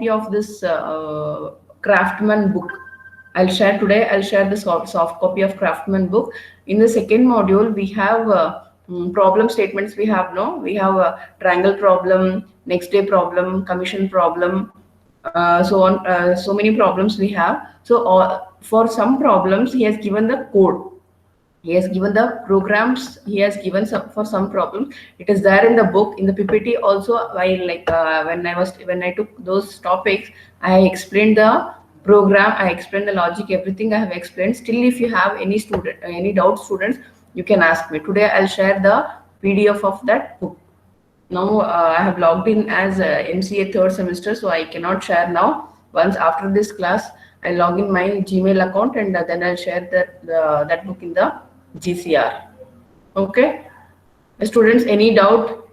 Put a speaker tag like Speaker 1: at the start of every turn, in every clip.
Speaker 1: of this Craftsman book. I'll share today. I'll share the soft copy of Craftsman book. In the second module, we have problem statements. We have a triangle problem, next day problem, commission problem, so on. So many problems we have. So for some problems, he has given the code, he has given the programs, he has given some for some problems. It is there in the book, in the ppt also. When I took those topics, I explained the program, I explained the logic, everything I have explained. Still, if you have any doubt, students, you can ask me. Today I'll share the pdf of that book. Now I have logged in as MCA third semester, so I cannot share now. Once after this class, I log in my Gmail account, and then I'll share that book in the GCR. Okay, students, any doubt?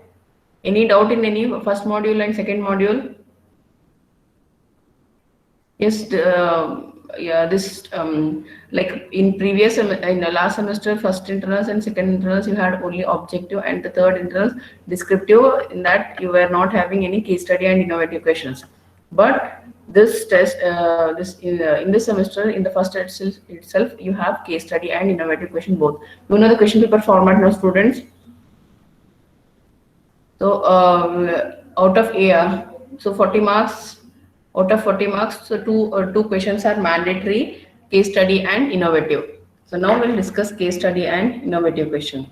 Speaker 1: Any doubt in any first module and second module? Yes, yeah. This like in the last semester, first internals and second internals, you had only objective, and the third internals descriptive. In that, you were not having any case study and innovative questions. But this test, in this semester, in the first itself, you have case study and innovative question both. You know the question paper format now, students. So out of so 40 marks. Out of 40 marks, so two questions are mandatory: case study and innovative. So now we'll discuss case study and innovative question.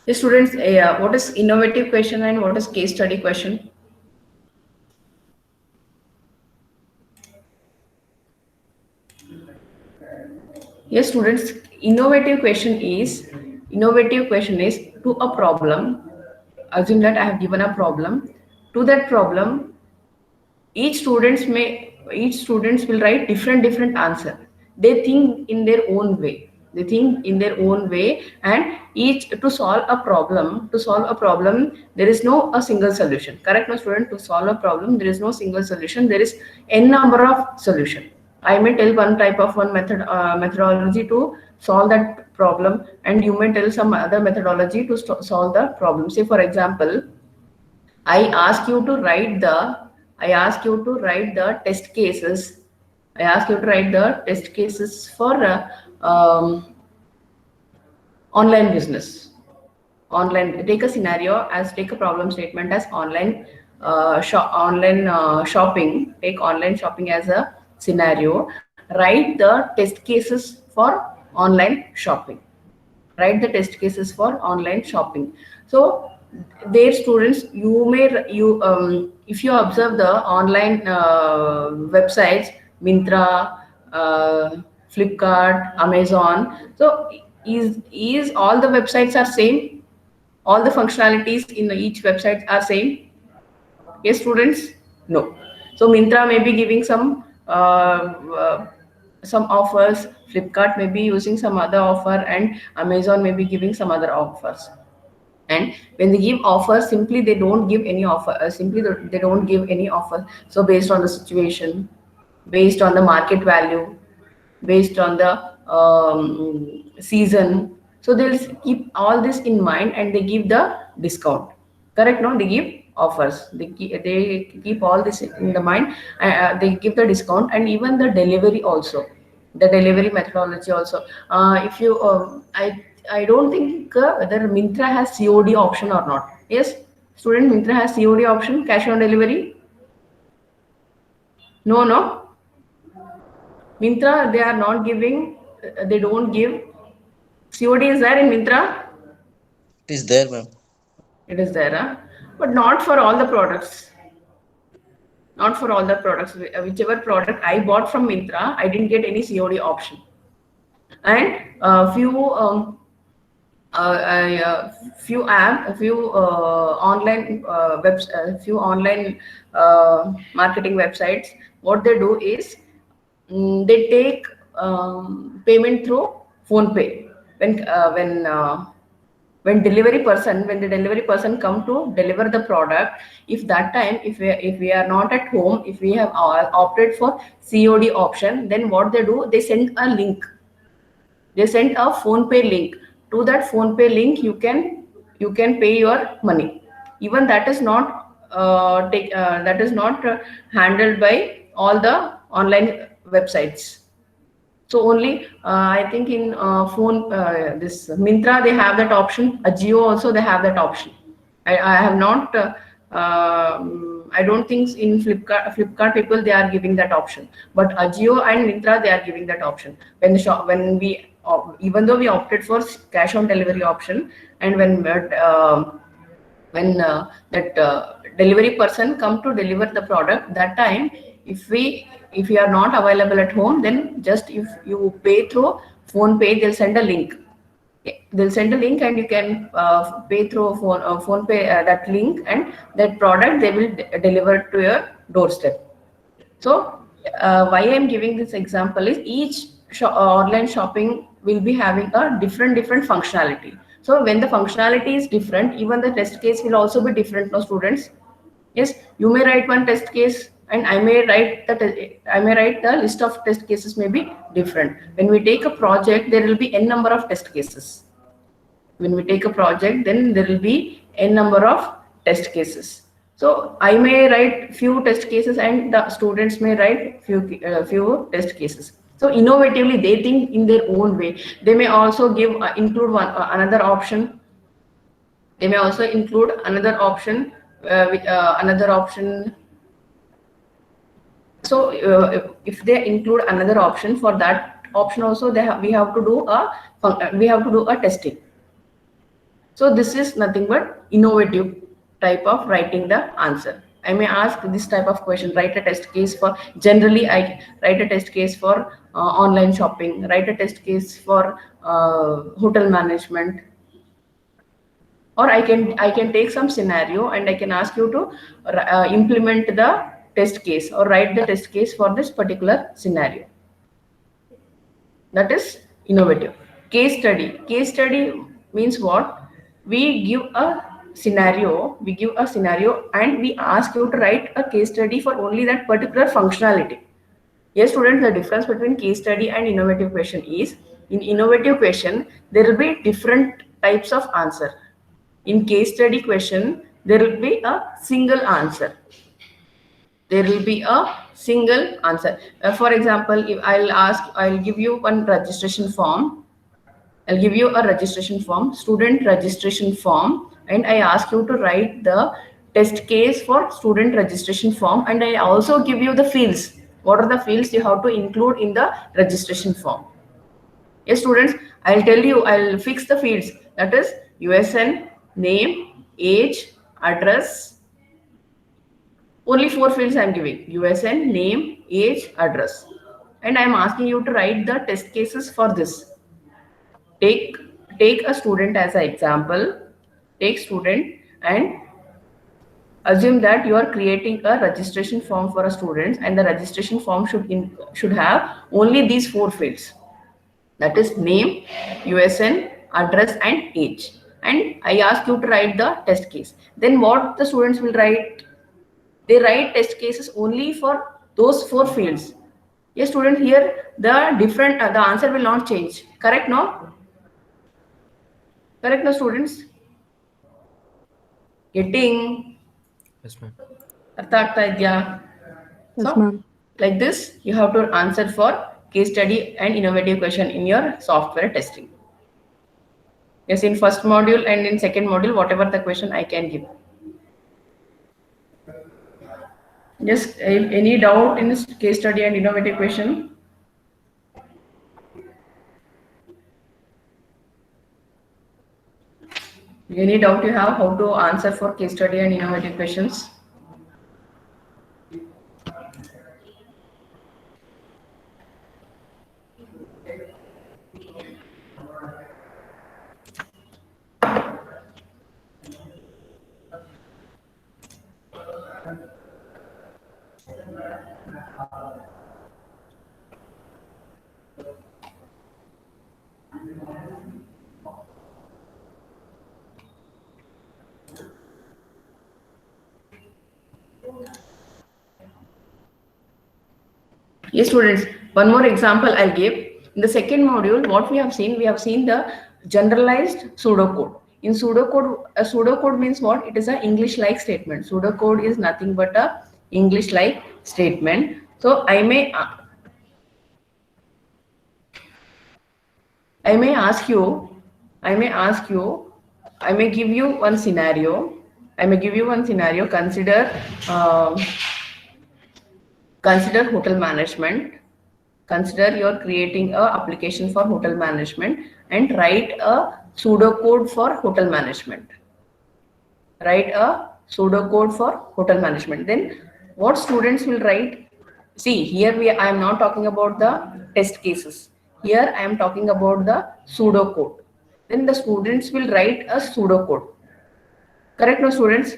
Speaker 1: Yes, students, what is innovative question and what is case study question? Yes, students, innovative question is to a problem. Assume that I have given a problem. To that problem, each students will write different answer. They think in their own way. And each to solve a problem, there is no a single solution. Correct, no, student? To solve a problem, there is no single solution. There is n number of solution. I may tell one type of methodology to solve that problem, and you may tell some other methodology to solve the problem. Say, for example, I ask you to write the test cases. I ask you to write the test cases for online business. Take a scenario as, take a problem statement as online shopping. Take online shopping as a scenario. Write the test cases for online shopping. So their students, if you observe the online websites, Myntra, Flipkart, Amazon, so is all the websites are same? All the functionalities in each website are same? Yes, students? No. So Myntra may be giving some offers, Flipkart may be using some other offer, and Amazon may be giving some other offers. And when they give offers, simply they don't give any offer. They don't give any offer. So based on the situation, based on the market value, based on the season, so they'll keep all this in mind and they give the discount. Correct? No, they give offers. They keep all this in the mind. They give the discount, and even the delivery also. The delivery methodology also. If you, I don't think whether Myntra has COD option or not. Yes, student, Myntra has COD option, cash on delivery. No. Myntra, they are not giving. They don't give. COD is there in Myntra?
Speaker 2: It is there, ma'am.
Speaker 1: It is there, huh? But not for all the products. Not for all the products. Whichever product I bought from Myntra, I didn't get any COD option. And few online marketing websites, what they do is they take payment through PhonePe. when the delivery person come to deliver the product, if that time, if we are not at home, if we have opted for COD option, then what they do, they send a link. They send a phone pay link. To that phone pay link, you can pay your money. Even that is not handled by all the online websites. So only I think in phone this Mintra, they have that option. Ajio also, they have that option. I have not. I don't think in Flipkart people, they are giving that option. But Ajio and Mintra, they are giving that option. When we even though we opted for cash on delivery option, and when that delivery person come to deliver the product, that time, if we are not available at home, then just if you pay through phone pay, they'll send a link. They'll send a link, and you can pay through phone pay, that link, and that product they will deliver to your doorstep. So why I'm giving this example is each online shopping will be having a different functionality. So when the functionality is different, even the test case will also be different, no students? Yes, you may write one test case, and I may write the list of test cases may be different. When we take a project, there will be n number of test cases. When we take a project, then there will be n number of test cases. So I may write few test cases, and the students may write few test cases. So innovatively, they think in their own way. They may also include another option. They may also include another option, another option. So if they include another option, for that option also, we have to do a testing. So this is nothing but innovative type of writing the answer. I may ask this type of question: write a test case for, generally I write a test case for online shopping, write a test case for hotel management, or I can take some scenario, and I can ask you to implement the test case, or write the test case for this particular scenario. That is innovative. Case study means what? We give a scenario, and we ask you to write a case study for only that particular functionality. Yes, students, the difference between case study and innovative question is, in innovative question, there will be different types of answer. In case study question, there will be a single answer. There will be a single answer. For example, if I'll give you one registration form. I'll give you a registration form, student registration form, and I ask you to write the test case for student registration form, and I also give you the fields. What are the fields you have to include in the registration form? Yes, students, I'll tell you, I'll fix the fields. That is USN, name, age, address. Only 4 fields I'm giving: USN, name, age, address. And I'm asking you to write the test cases for this. Take a student as an example. Take student, and assume that you are creating a registration form for a student, and the registration form should have only these 4 fields. That is name, USN, address, and age. And I ask you to write the test case. Then what the students will write? They write test cases only for those 4 fields. Yes, student, here the answer will not change. Correct, no? Correct, no, students? Getting?
Speaker 2: Yes, ma'am.
Speaker 1: Artha ಆಗ್ತಾ ಇದ್ಯಾ?
Speaker 3: Yes,
Speaker 1: So,
Speaker 3: ma'am.
Speaker 1: like this, you have to answer for case study and innovative question in your software testing. Yes, in first module and in second module, whatever the question I can give. Just any doubt in this case study and innovative question? Any doubt you have how to answer for case study and innovative questions? Yes, students, one more example I'll give. In the second module, what we have seen the generalized pseudocode. In pseudocode, a pseudocode means what? It is an English-like statement. Pseudocode is nothing but a English-like statement. So I may ask you, I may ask you, I may give you one scenario. I may give you one scenario. Um, consider hotel management. Consider you're creating a application for hotel management and write a pseudocode for hotel management. Write a pseudocode for hotel management. Then what students will write? See, here I am not talking about the test cases. Here I am talking about the pseudocode. Then the students will write a pseudocode. Correct, no students?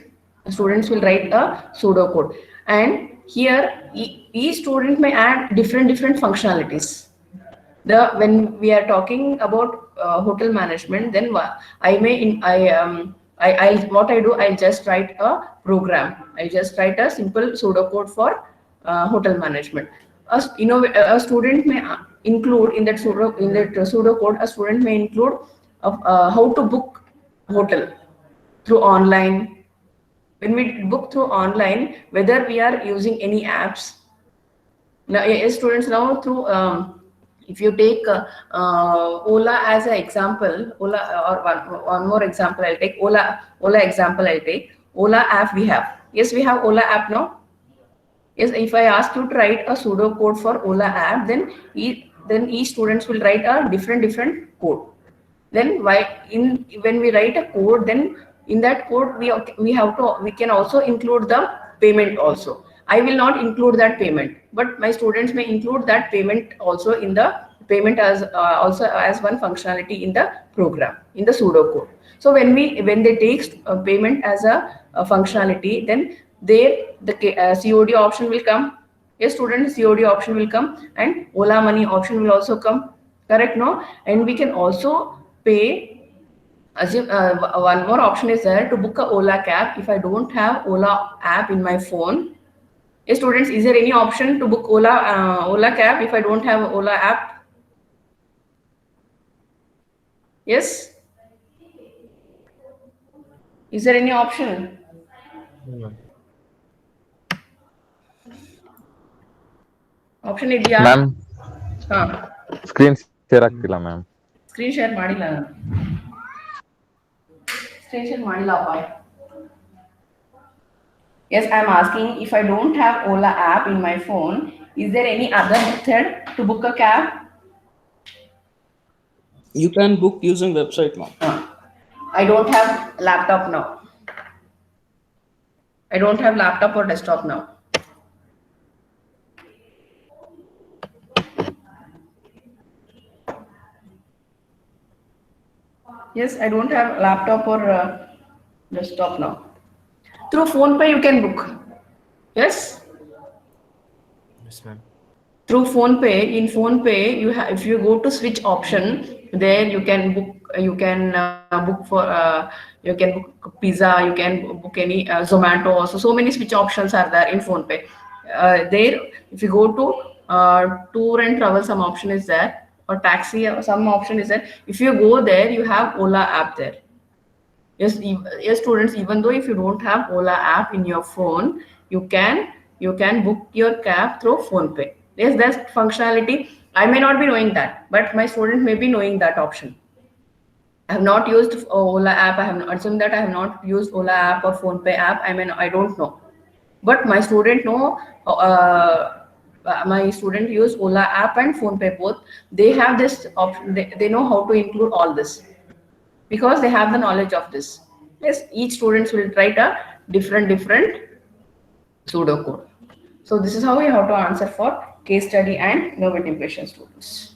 Speaker 1: Students will write a pseudocode. And here each student may add different functionalities. When we are talking about hotel management, then I may in I'll what I do, I'll just write a program. I'll just write a simple pseudocode for hotel management. A student may include in that pseudocode, a student may include how to book hotel through online. When we book through online, whether we are using any apps. Now, yes, students, now through if you take Ola as an example, Ola or one more example, I'll take Ola example. I'll take Ola app. We have, yes, we have Ola app now. Yes, if I ask you to write a pseudo code for Ola app, then each students will write a different code. Then when we write a code, then in that code we can also include the payment also. I will not include that payment, but my students may include that payment also in the payment as also as one functionality in the program in the pseudo code. So when they take payment as a functionality, then the COD option will come. Yes, students, COD option will come and Ola Money option will also come. Correct, no? And we can also pay. Assume one more option is there to book a Ola cab if I don't have Ola app in my phone. Yes, students, is there any option to book Ola cab if I don't have Ola app? Yes. Is there any option? Option ಇದೆಯಾ
Speaker 3: ma'am
Speaker 1: ಹಾ
Speaker 3: screen share ಆಗ್ತಿಲ್ಲ ma'am.
Speaker 1: Screen share ಮಾಡಿಲ್ಲ ನಾನು. Screen share ಮಾಡಿಲ್ಲಪ್ಪ. Yes, I'm asking if I don't have Ola app in my phone, is there any other method to book a cab?
Speaker 4: You can book using website now.
Speaker 1: I don't have laptop now. I don't have laptop or desktop now. Yes, I don't have laptop or desktop now. Through PhonePe you can book. Yes.
Speaker 5: Yes, ma'am.
Speaker 1: Through PhonePe, in PhonePe you have, if you go to switch option, there you can book. You can book for you can book pizza. You can book any Zomato. Also, so many switch options are there in PhonePe. There, if you go to tour and travel, some option is there, or taxi, some option is there. If you go there, you have Ola app there. Yes, yes, students. Even though if you don't have Ola app in your phone, you can book your cab through PhonePe. Yes, that's functionality. I may not be knowing that, but my student may be knowing that option. I have not used Ola app. I have assumed that I have not used Ola app or PhonePe app. I don't know, but my student know. My student use Ola app and PhonePe both. They have this option. They know how to include all this because they have the knowledge of this. Yes, each students will write a different pseudocode. So this is how we have to answer for case study and innovative question students.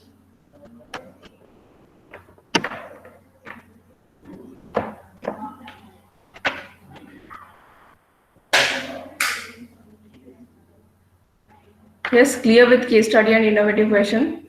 Speaker 1: Yes, clear with case study and innovative question.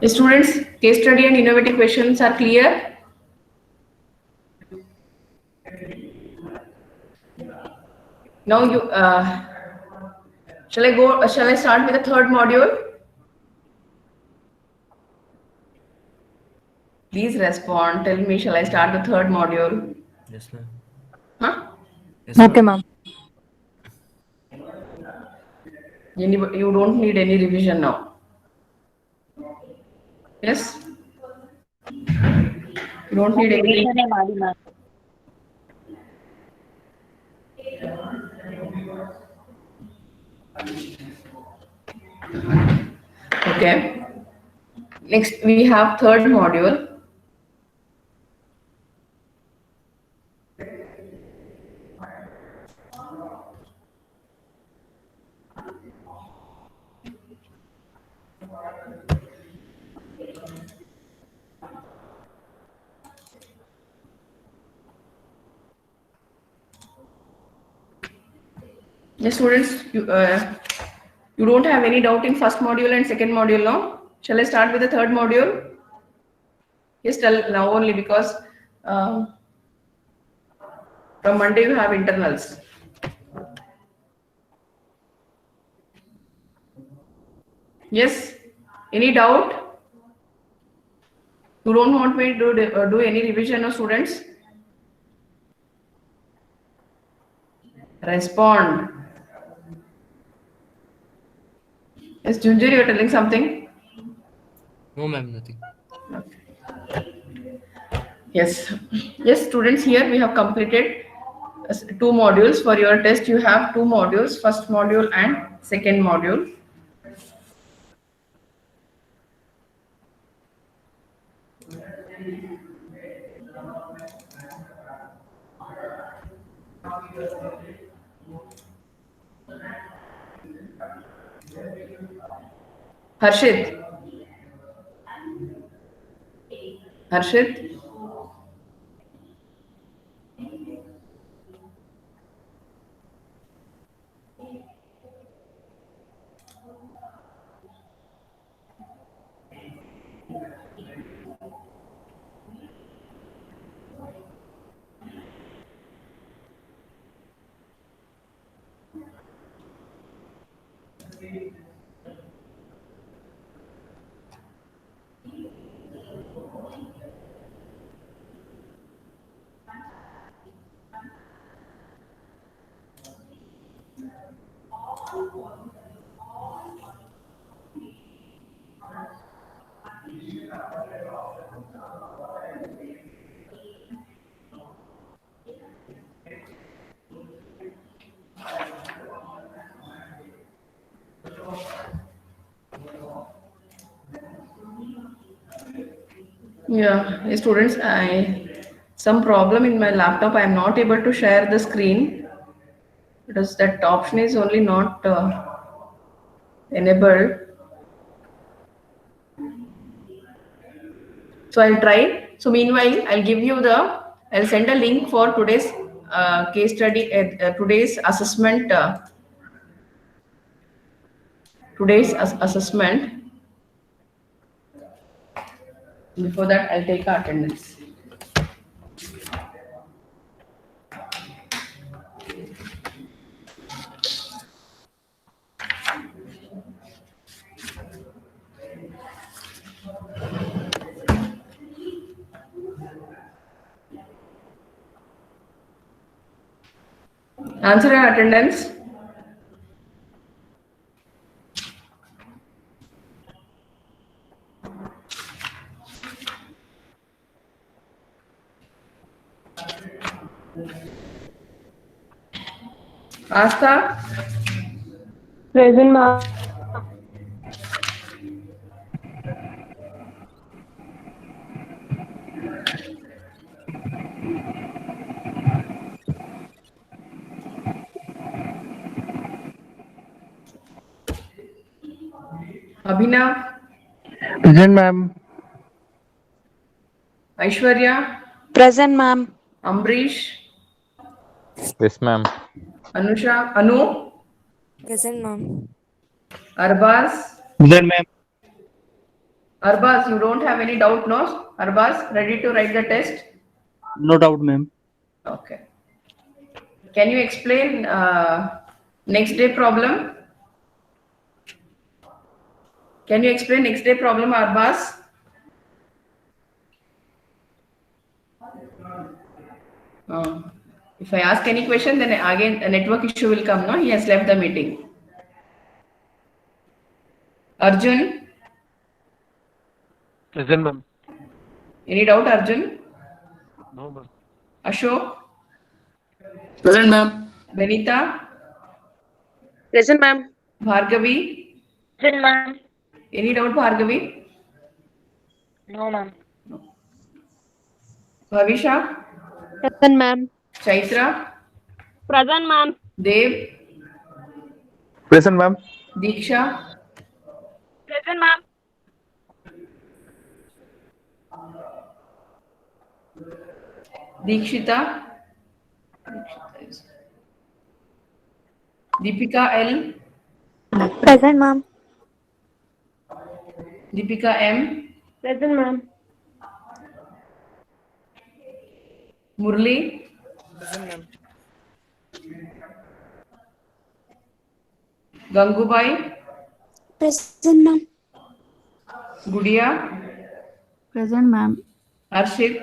Speaker 1: Students, case study and innovative questions are clear? Now you, shall I start with the third module? Please respond. Tell me, shall I start the third module?
Speaker 5: Yes, ma'am.
Speaker 1: Huh?
Speaker 5: Yes,
Speaker 6: Okay,
Speaker 5: ma'am.
Speaker 6: ma'am.
Speaker 1: You don't need any revision now. Yes? You don't need any. Okay. Next, we have third module. Yes, students, you don't have any doubt in first module and second module now? Shall I start with the third module? Yes, tell now only because from Monday you have internals. Yes, any doubt? You don't want me to do any revision, no, students? Respond. Yes, Junjir, you are telling something?
Speaker 5: No, ma'am, nothing.
Speaker 1: Yes. Yes, students, here we have completed 2 modules. For your test, you have 2 modules, first module and second module. Harshit. Harshit. Yeah, students, some problem in my laptop. I am not able to share the screen because that option is only not enabled. So I'll try. So meanwhile, I'll send a link for today's case study, today's assessment. Assessment. Before that, I'll take attendance. Answer and attendance. Asta.
Speaker 6: Present, ma'am.
Speaker 1: Abhinav.
Speaker 7: Present, ma'am.
Speaker 1: Aishwarya.
Speaker 8: Present, ma'am.
Speaker 1: Ambrish.
Speaker 3: Yes, ma'am.
Speaker 1: Anusha. Anu.
Speaker 8: Present, ma'am.
Speaker 1: Arbaz.
Speaker 7: Present, ma'am.
Speaker 1: Arbaz, you don't have any doubt, no? Arbaz, ready to write the test?
Speaker 4: No doubt, ma'am.
Speaker 1: Okay. Can you explain next day problem? Can you explain next day problem, Arbaz? If I ask any question, then again a network issue will come. No, he has left the meeting. Arjun,
Speaker 7: Present, ma'am.
Speaker 1: any doubt, Arjun?
Speaker 7: No, ma'am.
Speaker 1: Ashok,
Speaker 5: Present, ma'am.
Speaker 1: Benita,
Speaker 6: Present, ma'am.
Speaker 1: Bhargavi,
Speaker 6: Present, ma'am.
Speaker 1: any doubt, Bhargavi?
Speaker 6: No, ma'am.
Speaker 1: Bhavisha,
Speaker 6: Present, ma'am.
Speaker 1: Chaitra,
Speaker 6: Present, ma'am.
Speaker 1: Dev,
Speaker 3: Present, ma'am.
Speaker 1: Diksha,
Speaker 6: Present, ma'am.
Speaker 1: Dikshita, Deepika L,
Speaker 6: Present, ma'am.
Speaker 1: Deepika M,
Speaker 6: Present, ma'am.
Speaker 1: Murli, Gangubai,
Speaker 8: Present, ma'am.
Speaker 1: Gudia,
Speaker 8: Present, ma'am.
Speaker 1: Arshit,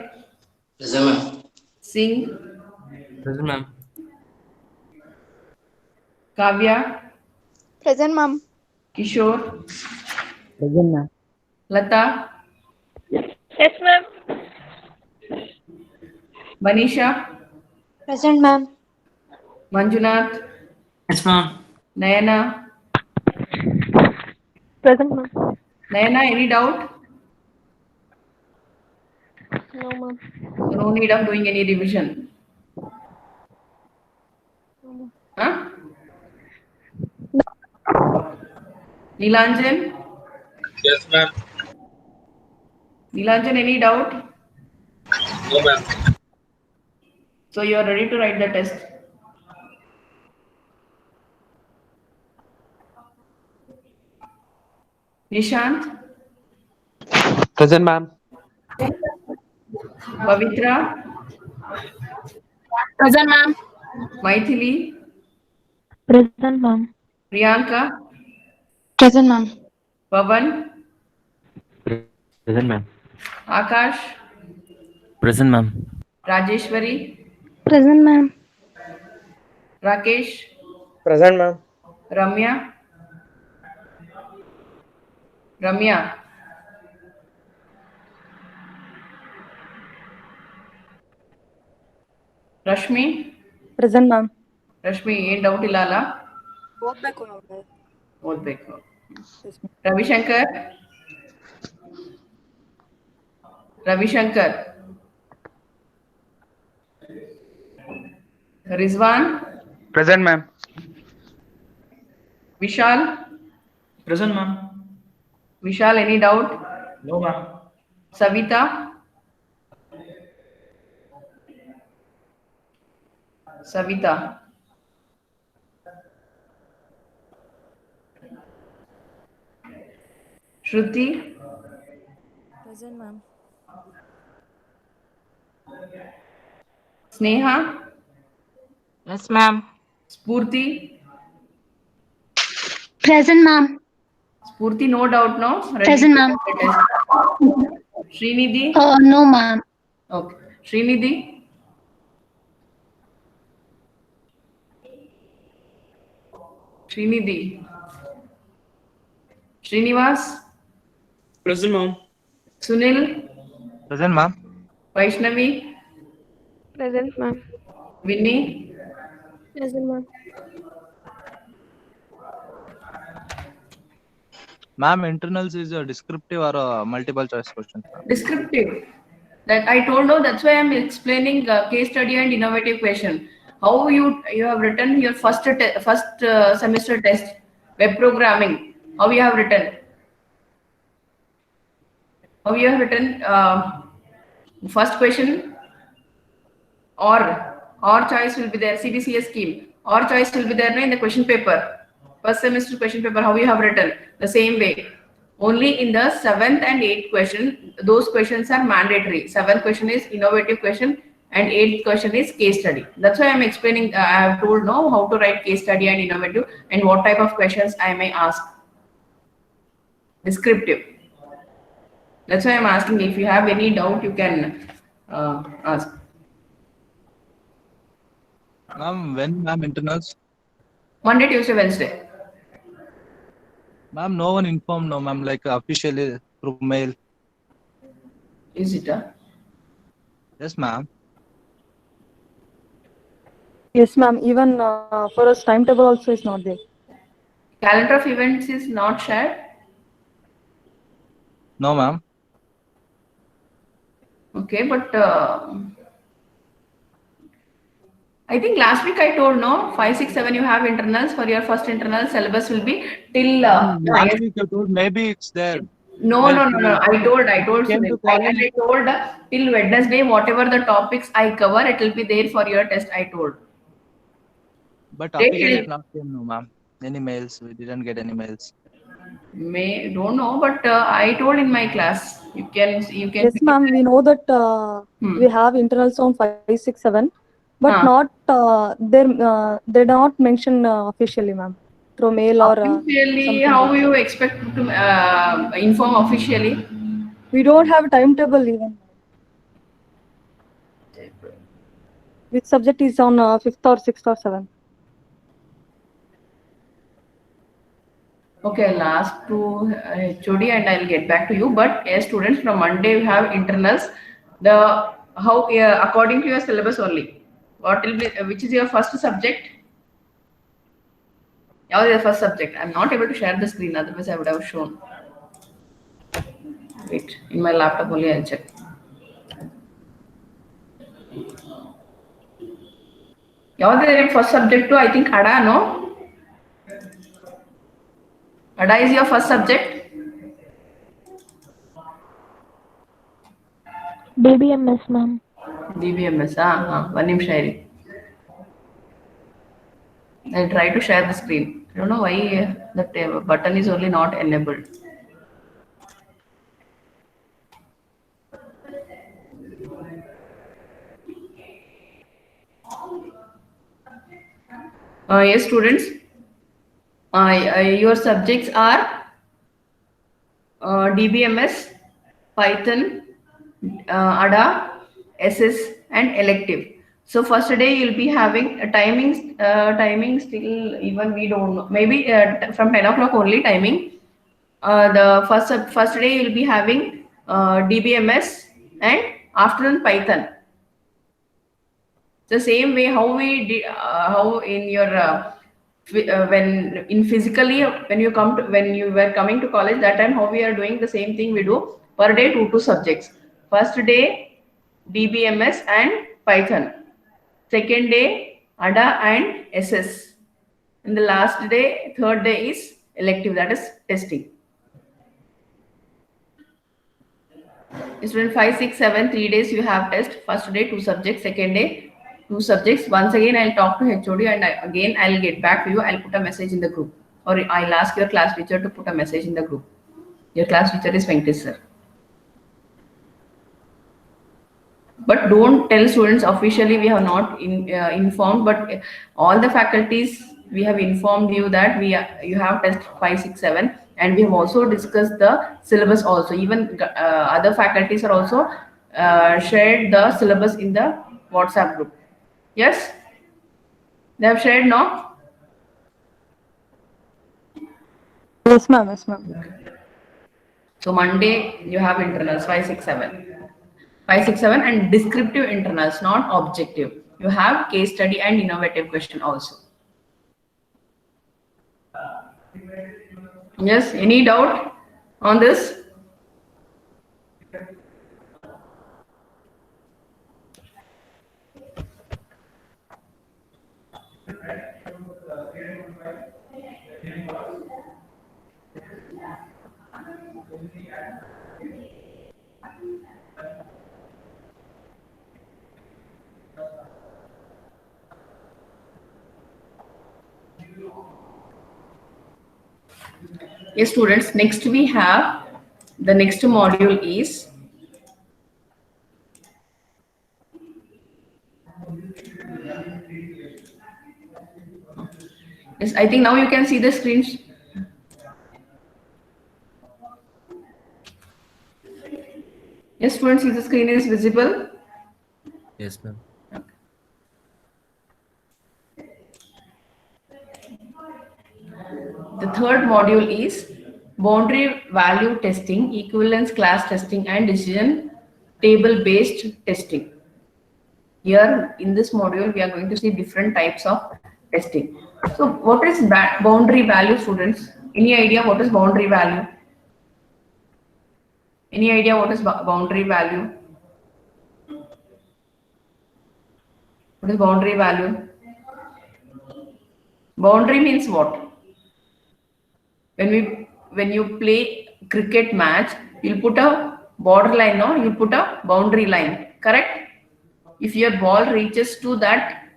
Speaker 2: Present, ma'am.
Speaker 1: Singh,
Speaker 5: Present, ma'am.
Speaker 1: Kavya,
Speaker 8: Present, ma'am.
Speaker 1: Kishore,
Speaker 4: Present, ma'am.
Speaker 1: Lata,
Speaker 6: Yes, ma'am.
Speaker 1: Manisha,
Speaker 8: Present, ma'am.
Speaker 1: Manjunath,
Speaker 5: Yes, ma'am.
Speaker 1: Nayana.
Speaker 6: Present, ma'am.
Speaker 1: Nayana, any doubt?
Speaker 6: No, ma'am.
Speaker 1: No need of doing any revision. Huh? Nilanjan?
Speaker 7: Yes, ma'am.
Speaker 1: Nilanjan, any doubt?
Speaker 7: No, ma'am.
Speaker 1: So you are ready to write the test. Nishant,
Speaker 7: Present, ma'am.
Speaker 1: Pavitra,
Speaker 6: Present, ma'am.
Speaker 1: Maithili,
Speaker 6: Present, ma'am.
Speaker 1: Priyanka,
Speaker 8: Present, ma'am.
Speaker 1: Pavan,
Speaker 7: Present, ma'am.
Speaker 1: Akash,
Speaker 5: Present, ma'am.
Speaker 1: Rajeshwari,
Speaker 6: Present, ma'am.
Speaker 1: Rakesh,
Speaker 7: Present, ma'am.
Speaker 1: Ramya, Ramya, Rashmi,
Speaker 6: Present, ma'am.
Speaker 1: Rashmi, ಏನ್ doubt ಇಲ್ಲ ಅಲ್ಲ ಓದ್ಬೇಕು Ravishankar Ravishankar Rizwan
Speaker 7: Present, ma'am.
Speaker 1: Vishal
Speaker 5: Present, ma'am.
Speaker 1: Vishal any doubt
Speaker 5: No, ma'am.
Speaker 1: Savita Savita Shruti
Speaker 8: Present, ma'am.
Speaker 1: Sneha
Speaker 6: Yes, ma'am.
Speaker 1: Sphurti
Speaker 8: Present, ma'am.
Speaker 1: Sphurti no doubt no
Speaker 8: Present, ma'am.
Speaker 1: Srinidhi
Speaker 8: No, ma'am.
Speaker 1: Okay Srinidhi Srinidhi Srinivas
Speaker 4: Present, ma'am.
Speaker 1: Sunil
Speaker 7: Present, ma'am.
Speaker 1: Vaishnavi
Speaker 6: Present, ma'am.
Speaker 1: Vinni
Speaker 6: Present, ma'am.
Speaker 9: Ma'am, internals is a descriptive or a multiple choice question?
Speaker 1: descriptive that I told you, that's why I'm explaining case study and innovative question. How you have written your first semester test, web programming, how you have written, first question or choice will be there, CBCS scheme or choice will be there in the question paper. First semester question paper, how you have written? The same way. Only in the 7th and 8th question, those questions are mandatory. 7th question is innovative question and 8th question is case study. That's why I'm explaining, I have told now how to write case study and innovative and what type of questions I may ask. Descriptive. That's why I'm asking, if you have any doubt, you can ask.
Speaker 9: Ma'am, when ma'am internals?
Speaker 1: Monday, Tuesday, Wednesday.
Speaker 9: Ma'am, no one informed, no ma'am, like officially through mail.
Speaker 1: Is it?
Speaker 9: Yes, ma'am.
Speaker 6: Yes, ma'am. Even for us, timetable also is not there.
Speaker 1: Calendar of events is not shared.
Speaker 9: No, ma'am.
Speaker 1: Okay, but I think last week I told no 5, 6, 7 you have internals. For your first internal syllabus will be till
Speaker 9: Last week you told maybe it's there.
Speaker 1: no. I told
Speaker 9: Came to
Speaker 1: students.
Speaker 9: college.
Speaker 1: I told till Wednesday whatever the topics I cover it will be there for your test. I told.
Speaker 9: But
Speaker 1: They
Speaker 9: officially
Speaker 1: will-
Speaker 9: it not came, no ma'am. Any mails? We didn't get any mails.
Speaker 1: May don't know, but I told in my class. You can.
Speaker 6: Yes, ma'am. We know that we have internals on 5, 6, 7, but not they not mention officially, ma'am, through mail or
Speaker 1: Officially,
Speaker 6: something.
Speaker 1: how you expect to inform officially?
Speaker 6: We don't have a timetable even. Which subject is on 5th or 6th or 7th?
Speaker 1: Okay, I'll ask to HOD and I'll get back to you. But as students, from Monday you have internals. The how according to your syllabus only. What will be? Which is your first subject? What is your first subject? I'm not able to share the screen. Otherwise, I would have shown. Wait, in my laptop only I'll check. What is your first subject? To I think ADA, no? ADA is your first subject.
Speaker 6: BBMS, ma'am.
Speaker 1: DBMS, one nimsha iri. I'll try to share the screen. I don't know why that button is only not enabled. Yes, students. Your subjects are DBMS, Python, ADA, SS, and elective. So first day you'll be having timings. Timing still even we don't know. Maybe from 10 o'clock only timing. The first day you'll be having DBMS and afternoon Python. The same way how we did, how in your when in physically when you were coming to college that time how we are doing the same thing we do per day two subjects. First day DBMS and Python. Second day ADA and SS. And the last day, third day is elective, that is testing. Student 5, 6, 7, 3 days you have test. First day, 2 subjects. Second day, 2 subjects. Once again, I'll talk to HOD and again I'll get back to you. I'll put a message in the group. Or I'll ask your class teacher to put a message in the group. Your class teacher is Venkatesh sir. But don't tell students officially we have not informed, but all the faculties we have informed you that you have test 5, 6, 7, and we have also discussed the syllabus also. Even other faculties are also shared the syllabus in the WhatsApp group. Yes, they have shared, no?
Speaker 6: Yes, ma'am. Yes, ma'am.
Speaker 1: So Monday you have internals 5, 6, 7. 5, 6, 7 and descriptive internals, not objective. You have case study and innovative question also. Yes, any doubt on this? Yes, students, next we have the next module is yes, I think now you can see the screens. Yes, students, if the screen is visible.
Speaker 5: Yes, ma'am.
Speaker 1: The third module is boundary value testing, equivalence class testing, and decision table based testing. Here in this module, we are going to see different types of testing. So what is boundary value, students? Any idea what is boundary value? Any idea what is boundary value? What is boundary value? Boundary means what? When you play cricket match, you'll put a border line, no? You put a boundary line, correct? If your ball reaches to that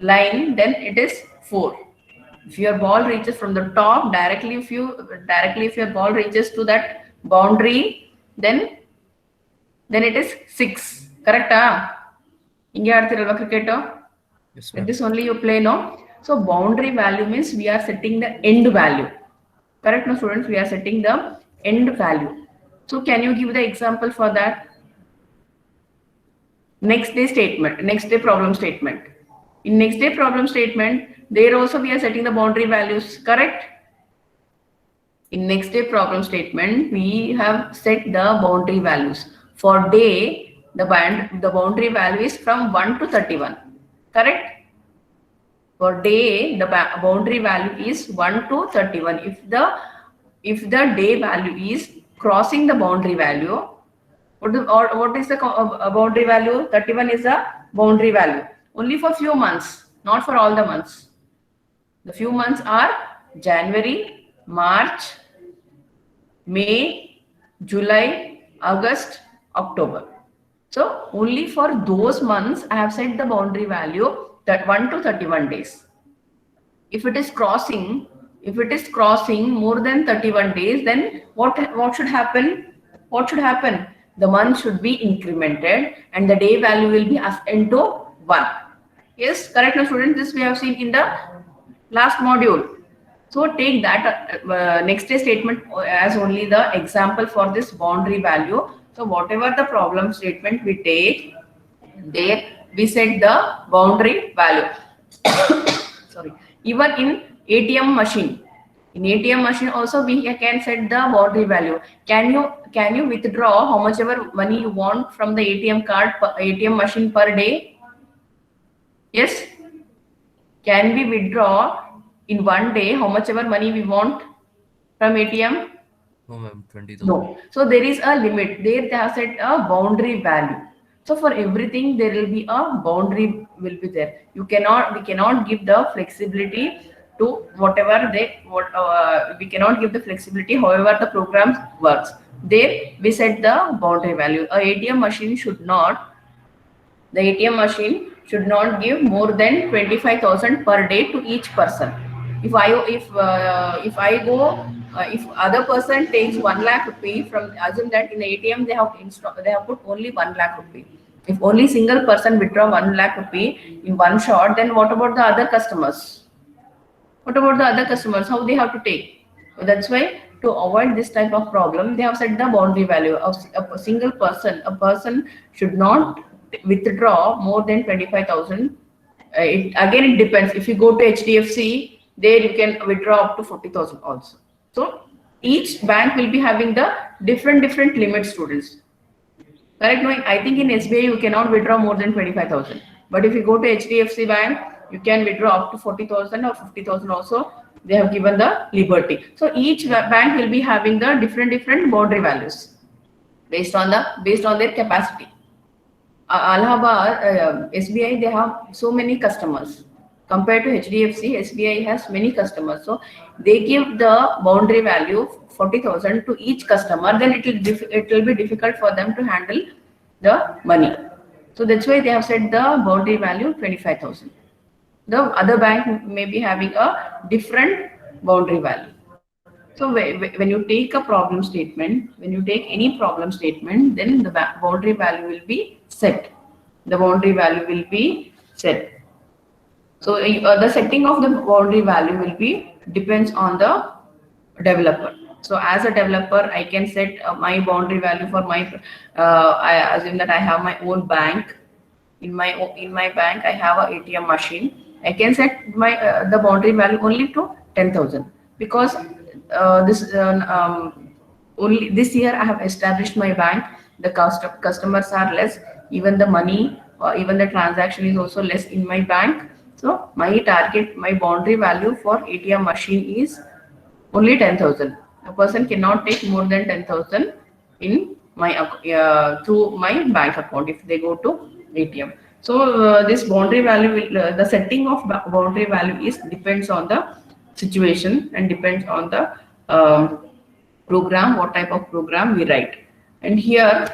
Speaker 1: line, then it is 4. If your ball reaches from the top directly, if your ball reaches to that boundary, then it is 6. Correct? Cricket.
Speaker 5: Yes,
Speaker 1: Like this only you play, no? So boundary value means we are setting the end value. Correct, no, students? We are setting the end value. So can you give the example for that? Next day problem statement. In next day problem statement, there also we are setting the boundary values, correct? In next day problem statement, we have set the boundary values. For day, the boundary value is from 1 to 31, correct? For day, the boundary value is 1 to 31. If the day value is crossing the boundary value, what is the boundary value? 31 is a boundary value. Only for few months, not for all the months. The few months are January, March, May, July, August, October. So only for those months I have set the boundary value that 1 to 31 days. If it is crossing more than 31 days, then what should happen? What should happen? The month should be incremented and the day value will be assigned to 1. Yes, correct, no, students? This we have seen in the last module. So take that next day statement as only the example for this boundary value. So whatever the problem statement we take, there we set the boundary value. Sorry. Even in ATM machine. In ATM machine also we can set the boundary value. Can you withdraw how much ever money you want from the ATM card, ATM machine per day? Yes. Can we withdraw in one day how much ever money we want from ATM?
Speaker 5: No, ma'am. 20,000.
Speaker 1: No. So there is a limit. There they have set a boundary value. So for everything there will be a boundary will be there. We cannot give the flexibility to whatever we cannot give the flexibility however the program works. There we set the boundary value. The ATM machine should not give more than 25,000 per day to each person. If other person takes 1 lakh rupee from, assume that in the ATM they have put only 1 lakh rupee. If only single person withdraw 1 lakh rupee in one shot, then what about the other customers? How they have to take? So that's why to avoid this type of problem, they have set the boundary value of a single person. A person should not withdraw more than 25,000. It depends. If you go to HDFC, there you can withdraw up to 40,000 also. So each bank will be having the different limit, students. Correct? No, I think in SBI you cannot withdraw more than 25,000. But if you go to HDFC Bank, you can withdraw up to 40,000 or 50,000 also. They have given the liberty. So each bank will be having the different boundary values based on their capacity. Allahabad, SBI, they have so many customers. Compared to HDFC, SBI has many customers. So they give the boundary value 40,000 to each customer. Then it will be difficult for them to handle the money. So that's why they have set the boundary value 25,000. The other bank may be having a different boundary value. So when you take a problem statement, when you take any problem statement, then the boundary value will be set. The boundary value will be set. So the setting of the boundary value will be depends on the developer. So as a developer, I can set my boundary value for my. I assume that I have my own bank. In my bank, I have a ATM machine. I can set my the boundary value only to 10,000 because only this year I have established my bank. The customers are less. Even the money, even the transaction is also less in my bank. So my target, my boundary value for ATM machine is only 10,000. A person cannot take more than 10,000 in my through my bank account if they go to ATM. So this boundary value will the setting of boundary value is depends on the situation and depends on the program, what type of program we write. And here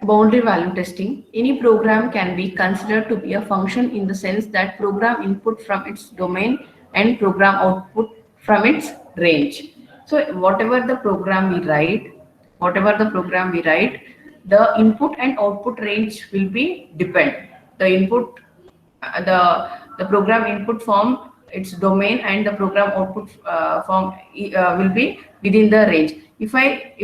Speaker 1: boundary value testing. Any program can be considered to be a function in the sense that program input from its domain and program output from its range. So whatever the program we write, the input and output range will be depend. The input, the program input form its domain and the program output form will be within the range. If I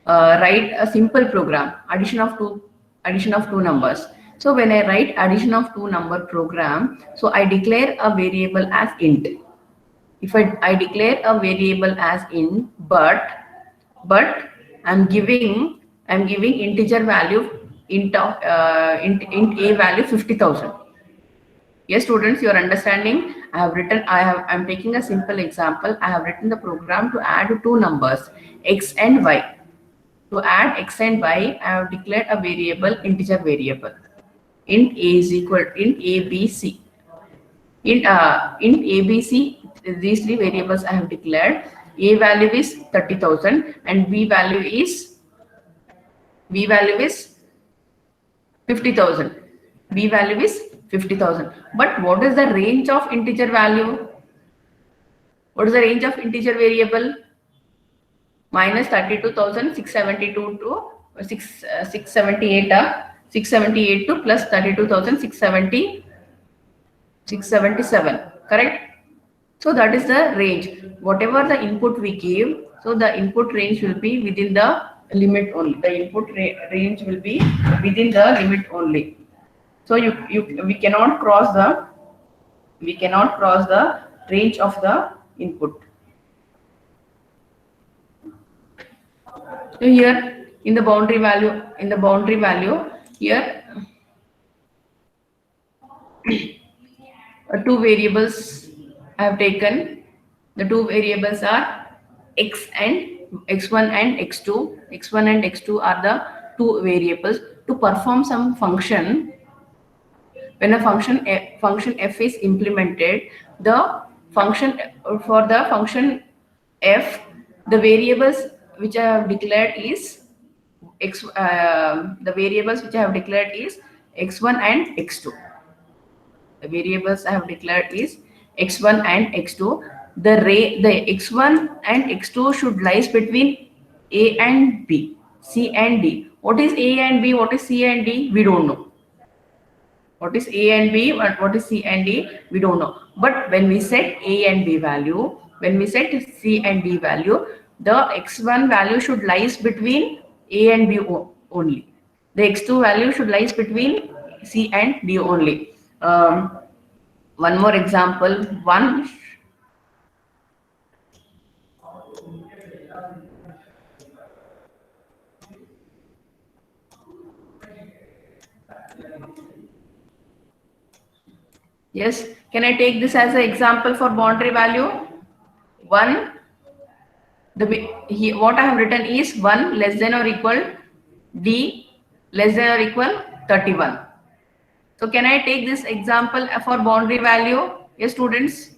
Speaker 1: write a simple program, addition of two numbers. So when I write addition of two number program, so I declare a variable as int. If I declare a variable as int, but I'm giving integer value int a value 50,000. Yes, students, you are understanding. I'm taking a simple example. I have written the program to add two numbers, x and y. To add x and y, I have declared a variable, integer variable. Int a is equal to int abc. Int abc, these three variables I have declared. A value is 30,000 and b value is 50,000. B value is 50,000. But what is the range of integer value? What is the range of integer variable? Minus 32,672 to 678 to plus 32,677. Correct? So that is the range. Whatever the input we give, so the input range will be within the limit only. The input range will be within the limit only. So we cannot cross the range of the input. So here in the boundary value here two variables I have taken. The two variables are x1 and x2. X1 and x2 are the two variables to perform some function. When a function f is implemented, the function f, the variables which I have declared is x1 and x2. The variables I have declared is x1 and x2. The x1 and x2 should lies between a and b, c and d. What is a and b? What is c and d? We don't know. What is a and b? What is c and d? We don't know. But when we set a and b value, when we set c and d value, the x1 value should lies between a and b only. The x2 value should lies between c and d only. One more example. Yes, can I take this as an example for boundary value? 1, what I have written is 1 less than or equal d less than or equal 31. So can I take this example for boundary value? Yes, students.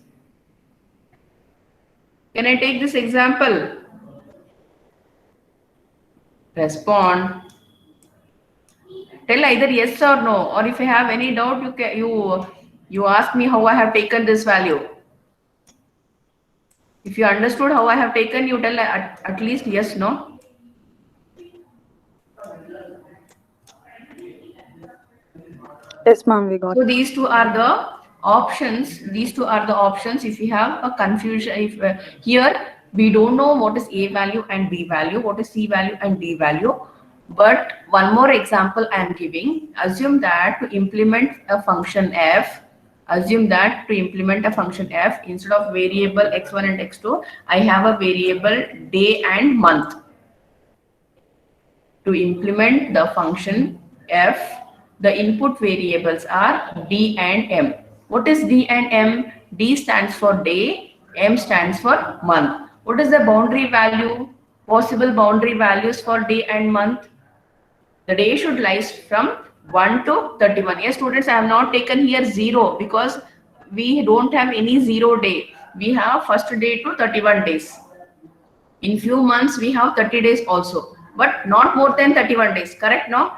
Speaker 1: Can I take this example? Respond. Tell either yes or no, or if you have any doubt, you ask me how I have taken this value. If you understood how I have taken, you tell at least yes, no.
Speaker 6: Yes, ma'am, we got
Speaker 1: So
Speaker 6: it.
Speaker 1: these two are the options. These two are the options. If you have a confusion, if here we don't know what is A value and B value, what is C value and D value. But one more example I am giving. Assume that to implement a function f, instead of variable x1 and x2, I have a variable day and month. To implement the function f, the input variables are d and m. What is d and m? D stands for day, m stands for month. What is the boundary value? Possible boundary values for day and month? The day should lie from 1 to 31. Yes, students, I have not taken here 0 because we don't have any 0 day. We have first day to 31 days. In few months, we have 30 days also, but not more than 31 days. Correct, no?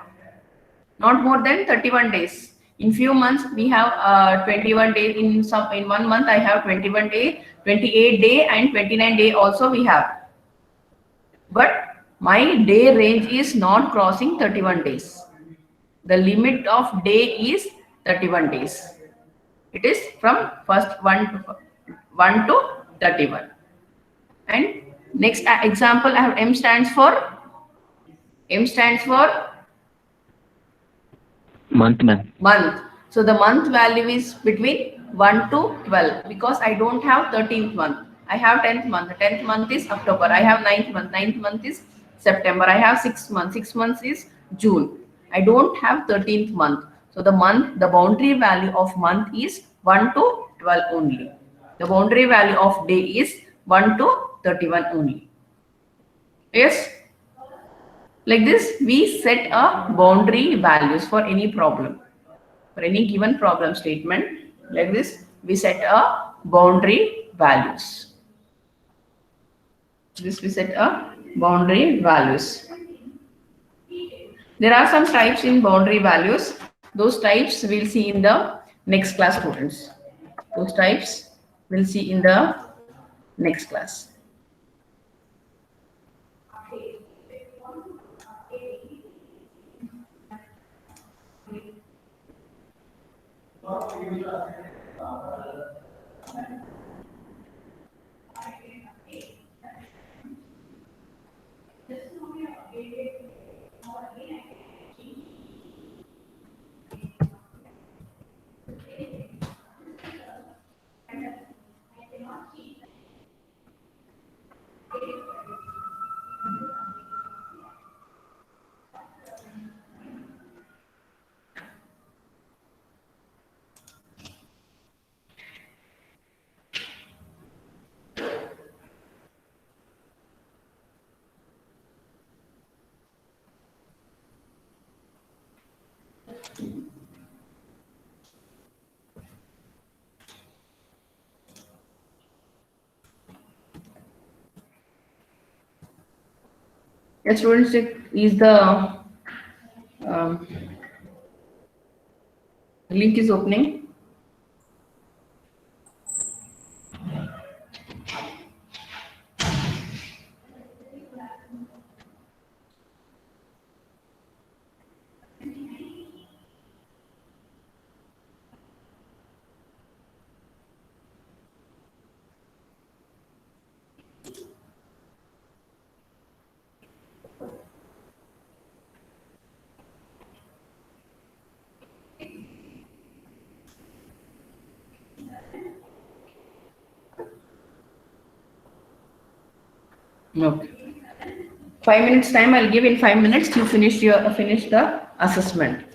Speaker 1: Not more than 31 days. In few months, we have 21 days. In 1 month, I have 21 day, 28 day, and 29 day also we have. But my day range is not crossing 31 days. The limit of day is 31 days. It is from first 1 to 31. And next example, I have m stands for
Speaker 7: Month, ma'am.
Speaker 1: month. So the month value is between 1 to 12 because I don't have 13th month. I have 10th month. The 10th month is October. I have 9th month. 9th month is September. I have 6th month. 6th month is June. I don't have 13th month. So the boundary value of month is 1 to 12 only. The boundary value of day is 1 to 31 only. Yes? Like this, we set a boundary values for any problem. For any given problem statement, like this, we set a boundary values. We set a boundary values. There are some types in boundary values. Those types we'll see in the next class, students. Those types we'll see in the next class. Yes, students, is the link is opening. Okay. 5 minutes time I'll give. In 5 minutes you finish the assessment.